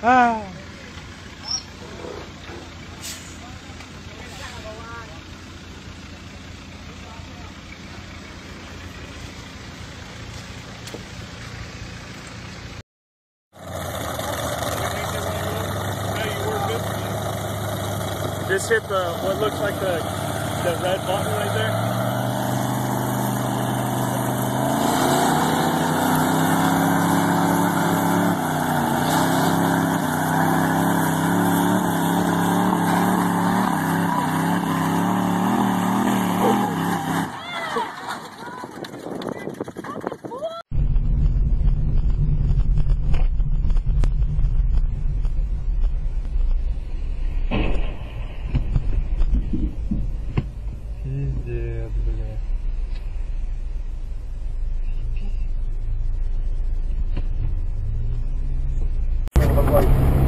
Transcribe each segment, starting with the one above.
Ah. Just hit what looks like the red button right there. Пиздец, блядь.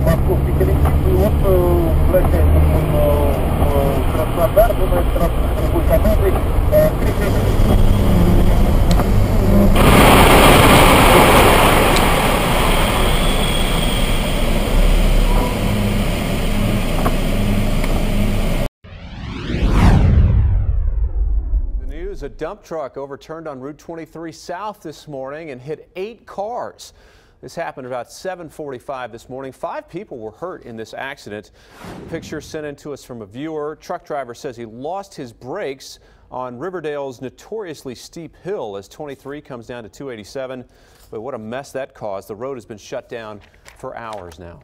Московский коллектив, и вот возвращается в Краснодар, думает, сразу с другой командой. A dump truck overturned on Route 23 South this morning and hit 8 cars. This happened about 7:45 this morning. 5 people were hurt in this accident. Picture sent in to us from a viewer. Truck driver says he lost his brakes on Riverdale's notoriously steep hill as 23 comes down to 287. But what a mess that caused. The road has been shut down for hours now.